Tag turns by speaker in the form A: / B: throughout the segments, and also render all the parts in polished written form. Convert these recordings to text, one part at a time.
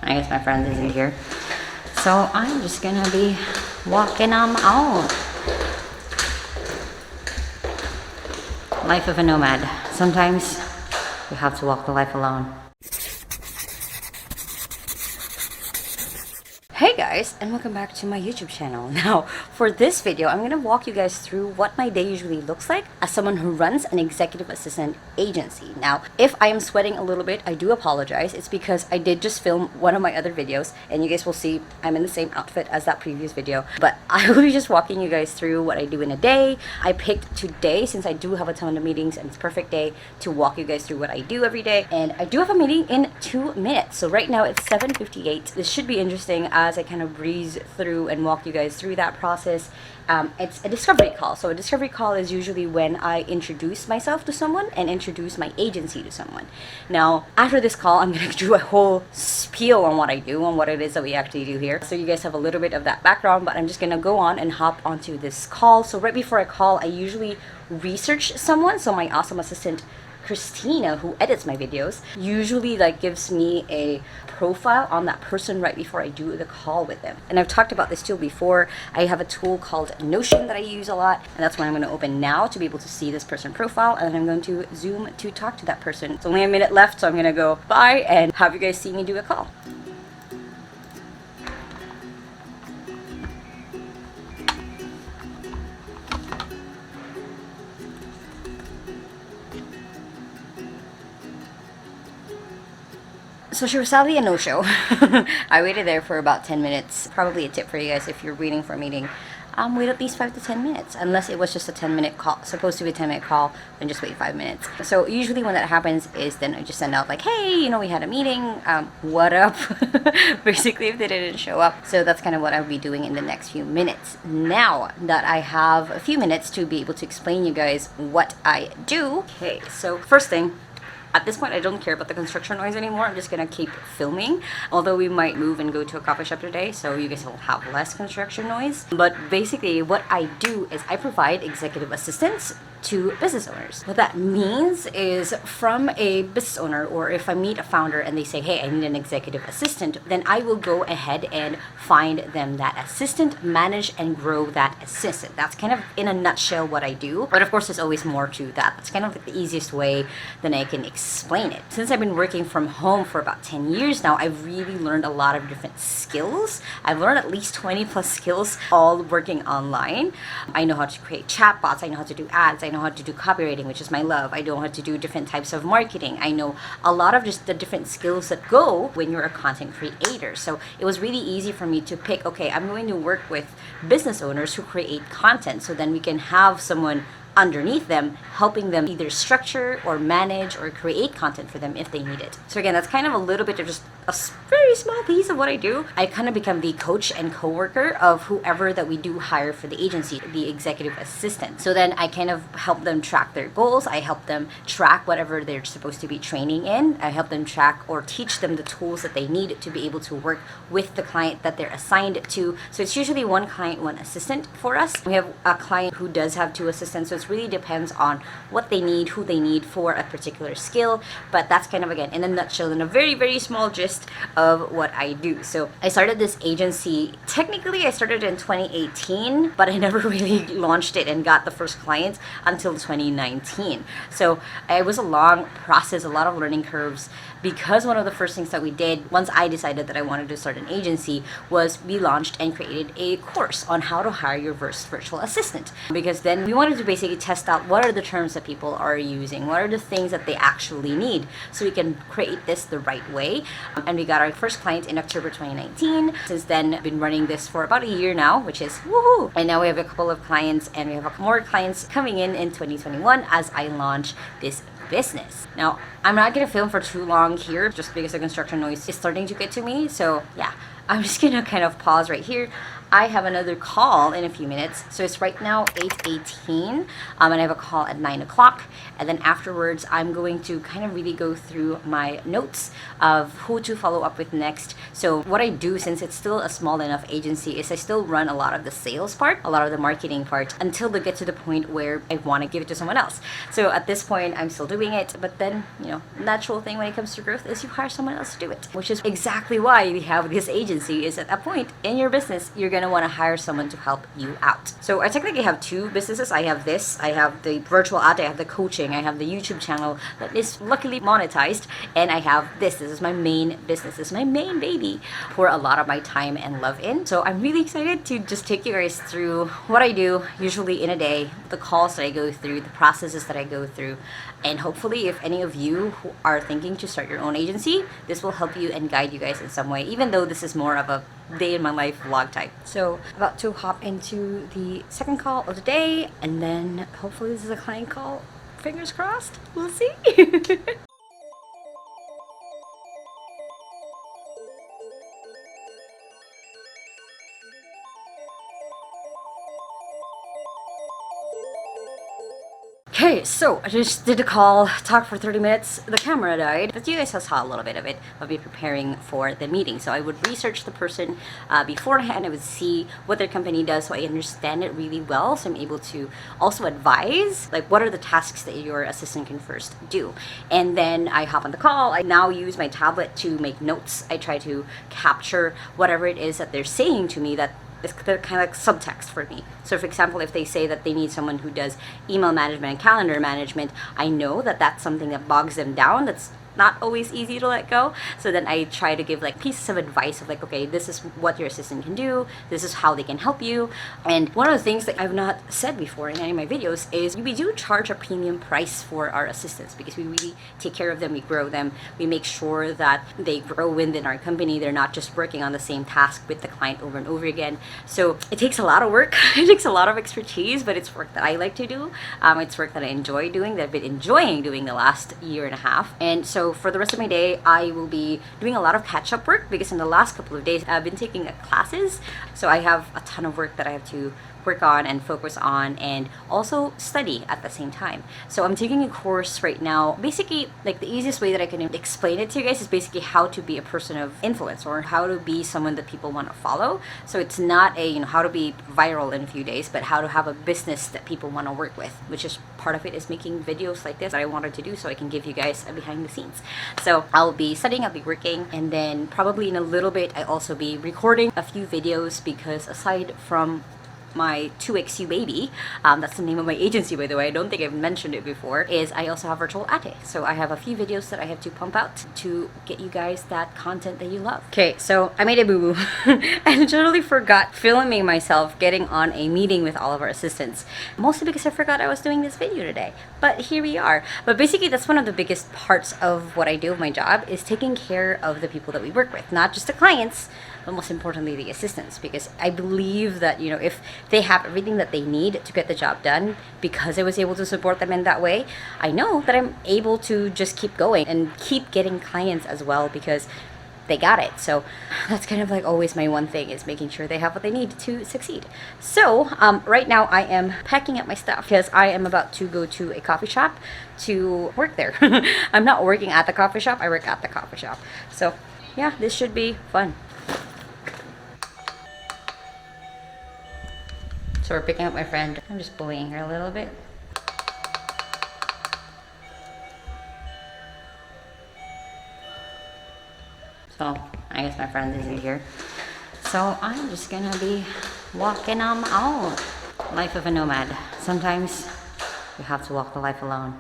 A: I guess my friend isn't here. So I'm just gonna be walking on my own. Life of a nomad. Sometimes you have to walk the life alone. Hey guys, and welcome back to my YouTube channel. Now, for this video, I'm going to walk you guys through what my day usually looks like as someone who runs an executive assistant agency. Now, if I am sweating a little bit, I do apologize. It's because I did just film one of my other videos, and you guys will see I'm in the same outfit as that previous video. But I will be just walking you guys through what I do in a day. I picked today, since I do have a ton of meetings, and it's a perfect day to walk you guys through what I do every day. And I do have a meeting in 2 minutes. So right now it's 7:58. This should be interesting as I kind of breeze through and walk you guys through that process. It's a discovery call. So a discovery call is usually when I introduce myself to someone and introduce my agency to someone. Now, after this call, I'm going to do a whole spiel on what I do, on what it is that we actually do here. So you guys have a little bit of that background, but I'm just going to go on and hop onto this call. So right before I call, I usually research someone. So my awesome assistant, Christina, who edits my videos, usually gives me a profile on that person right before I do the call with them. And I've talked about this tool before. I have a tool called Notion that I use a lot, and that's what I'm going to open now to be able to see this person profile, and then I'm going to zoom to talk to that person. It's only a minute left, so I'm going to go bye and have you guys see me do a call. So she was sadly a no-show. I waited there for about 10 minutes. Probably a tip for you guys if you're waiting for a meeting. Wait at least 5 to 10 minutes. Unless it was just a 10-minute call, supposed to be a 10-minute call, then just wait 5 minutes. So usually when that happens is then I just send out hey, we had a meeting. What up? Basically, if they didn't show up. So that's kind of what I'll be doing in the next few minutes. Now that I have a few minutes to be able to explain you guys what I do. Okay, so first thing, at this point, I don't care about the construction noise anymore. I'm just gonna keep filming. Although we might move and go to a coffee shop today, so you guys will have less construction noise. But basically, what I do is I provide executive assistance to business owners. What that means is from a business owner, or if I meet a founder and they say, hey, I need an executive assistant, then I will go ahead and find them that assistant, manage and grow that assistant. That's kind of in a nutshell what I do. But of course, there's always more to that. That's kind of the easiest way that I can explain it. Since I've been working from home for about 10 years now, I've really learned a lot of different skills. I've learned at least 20 plus skills, all working online. I know how to create chatbots. I know how to do ads. I know how to do copywriting, which is my love. I know how to do different types of marketing. I know a lot of just the different skills that go when you're a content creator. So it was really easy for me to pick, okay, I'm going to work with business owners who create content, so then we can have someone underneath them helping them either structure or manage or create content for them if they need it. So again, that's kind of a little bit of just a very small piece of what I do. I kind of become the coach and co-worker of whoever that we do hire for the agency, the executive assistant. So then I kind of help them track their goals. I help them track whatever they're supposed to be training in. I help them track or teach them the tools that they need to be able to work with the client that they're assigned to. So it's usually one client, one assistant for us. We have a client who does have 2 assistants, so it really depends on what they need, who they need for a particular skill. But that's kind of, again, in a nutshell, in a very, very small gist of what I do. So I started this agency, technically I started in 2018, but I never really launched it and got the first clients until 2019. So it was a long process, a lot of learning curves, because one of the first things that we did once I decided that I wanted to start an agency was we launched and created a course on how to hire your first virtual assistant. Because then we wanted to basically test out what are the terms that people are using, what are the things that they actually need, so we can create this the right way. And we got our first client in October 2019. Since then, I've been running this for about a year now, which is woohoo! And now we have a couple of clients, and we have more clients coming in 2021 as I launch this business. Now, I'm not gonna film for too long here just because the construction noise is starting to get to me. So yeah, I'm just gonna kind of pause right here. I have another call in a few minutes. So it's right now 8:18, and I have a call at 9 o'clock. And then afterwards, I'm going to kind of really go through my notes of who to follow up with next. So what I do, since it's still a small enough agency, is I still run a lot of the sales part, a lot of the marketing part, until they get to the point where I want to give it to someone else. So at this point, I'm still doing it. But then, natural thing when it comes to growth is you hire someone else to do it, which is exactly why we have this agency. Is at a point in your business, you're going to want to hire someone to help you out. So I technically have two businesses. I have the virtual ate, I have the coaching, I have the YouTube channel that is luckily monetized, and I have this is my main business. This is my main baby. Pour a lot of my time and love in. So I'm really excited to just take you guys through what I do usually in a day, the calls that I go through, the processes that I go through, and hopefully if any of you who are thinking to start your own agency, this will help you and guide you guys in some way, even though this is more of a day in my life vlog type. So about to hop into the second call of the day, and then hopefully this is a client call. Fingers crossed. We'll see. Okay, so I just did a call, talked for 30 minutes. The camera died, but you guys saw a little bit of it. I'll be preparing for the meeting. So I would research the person beforehand. I would see what their company does so I understand it really well. So I'm able to also advise, like, what are the tasks that your assistant can first do. And then I hop on the call. I now use my tablet to make notes. I try to capture whatever it is that they're saying to me that it's kind of like subtext for me. So for example, if they say that they need someone who does email management and calendar management, I know that that's something that bogs them down. That's not always easy to let go. So then I try to give like pieces of advice of like, okay, this is what your assistant can do. This is how they can help you. And one of the things that I've not said before in any of my videos is we do charge a premium price for our assistants because we really take care of them. We grow them. We make sure that they grow within our company. They're not just working on the same task with the client over and over again. So it takes a lot of work. It takes a lot of expertise, but it's work that I like to do. It's work that I enjoy doing, that I've been enjoying doing the last year and a half. And so for the rest of my day, I will be doing a lot of catch-up work because in the last couple of days, I've been taking classes. So I have a ton of work that I have to work on and focus on and also study at the same time. So I'm taking a course right now. Basically, like the easiest way that I can explain it to you guys is basically how to be a person of influence or how to be someone that people want to follow. So it's not a, how to be viral in a few days, but how to have a business that people want to work with, which is part of it is making videos like this that I wanted to do so I can give you guys a behind the scenes. So I'll be studying, I'll be working, and then probably in a little bit, I'll also be recording a few videos because aside from my 2XU baby, that's the name of my agency by the way, I don't think I've mentioned it before, is I also have virtual ate. So I have a few videos that I have to pump out to get you guys that content that you love. Okay, so I made a boo-boo. I literally forgot filming myself getting on a meeting with all of our assistants, mostly because I forgot I was doing this video today, but here we are. But basically that's one of the biggest parts of what I do of my job is taking care of the people that we work with, not just the clients, but most importantly the assistants, because I believe that if they have everything that they need to get the job done, because I was able to support them in that way, I know that I'm able to just keep going and keep getting clients as well because they got it. So that's kind of like always my one thing is making sure they have what they need to succeed. So right now I am packing up my stuff because I am about to go to a coffee shop to work there. I'm not working at the coffee shop, I work at the coffee shop. So yeah, this should be fun. So we're picking up my friend. I'm just bullying her a little bit. So I guess my friend isn't here. So I'm just gonna be walking on my own. Life of a nomad. Sometimes you have to walk the life alone.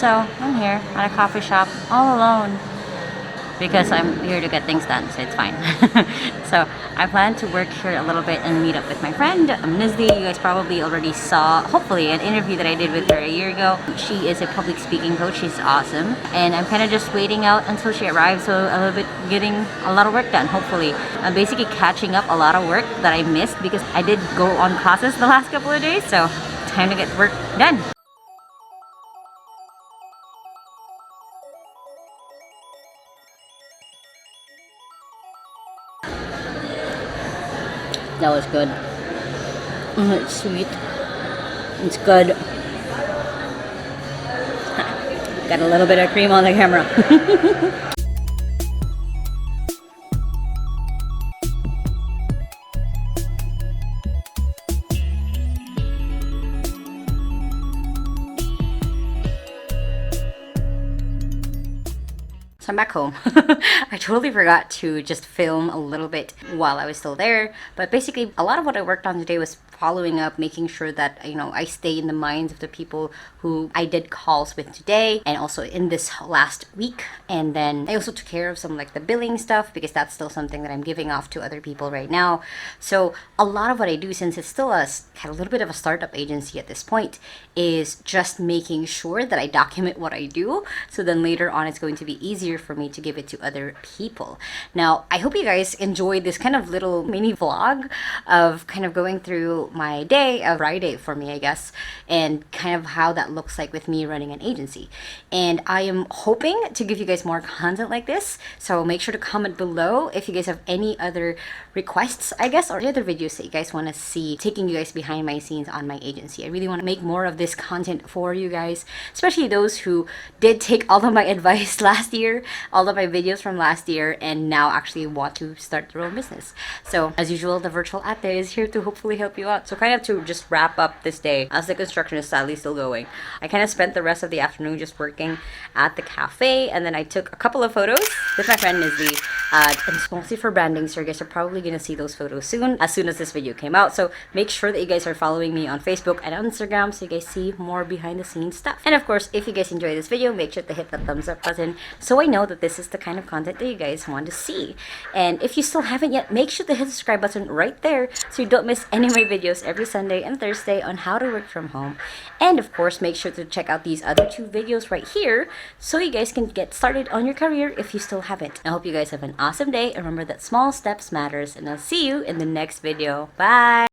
A: So I'm here at a coffee shop all alone because I'm here to get things done, so it's fine. So I plan to work here a little bit and meet up with my friend Nizli. You guys probably already saw, hopefully, an interview that I did with her a year ago. She is a public speaking coach. She's awesome, and I'm kind of just waiting out until she arrives, so a little bit getting a lot of work done. Hopefully, I'm basically catching up a lot of work that I missed because I did go on classes the last couple of days, so time to get work done. That was good. It's sweet. It's good. Got a little bit of cream on the camera. So I'm back home. I totally forgot to just film a little bit while I was still there. But basically, a lot of what I worked on today was following up, making sure that, I stay in the minds of the people who I did calls with today and also in this last week. And then I also took care of some like the billing stuff because that's still something that I'm giving off to other people right now. So a lot of what I do, since it's still a little bit of a startup agency at this point, is just making sure that I document what I do. So then later on, it's going to be easier for me to give it to other people. Now, I hope you guys enjoyed this kind of little mini vlog of kind of going through my day, a Friday for me, I guess, and kind of how that looks like with me running an agency. And I am hoping to give you guys more content like this. So make sure to comment below if you guys have any other requests, I guess, or any other videos that you guys want to see, taking you guys behind my scenes on my agency. I really want to make more of this content for you guys, especially those who did take all of my advice last year, all of my videos from last year, and now actually want to start their own business. So as usual, the virtual ate is here to hopefully help you out. So kind of to just wrap up this day, as the construction is sadly still going, I kind of spent the rest of the afternoon just working at the cafe, and then I took a couple of photos with my friend Nizli. And it's mostly for branding, so you guys are probably gonna see those photos soon as this video came out. So make sure that you guys are following me on Facebook and on Instagram so you guys see more behind the scenes stuff. And of course, if you guys enjoy this video, make sure to hit that thumbs up button so I know that this is the kind of content that you guys want to see. And if you still haven't yet, make sure to hit the subscribe button right there so you don't miss any of my videos every Sunday and Thursday on how to work from home. And of course, make sure to check out these other two videos right here so you guys can get started on your career if you still haven't. I hope you guys have an awesome day. Remember that small steps matters, and I'll see you in the next video. Bye!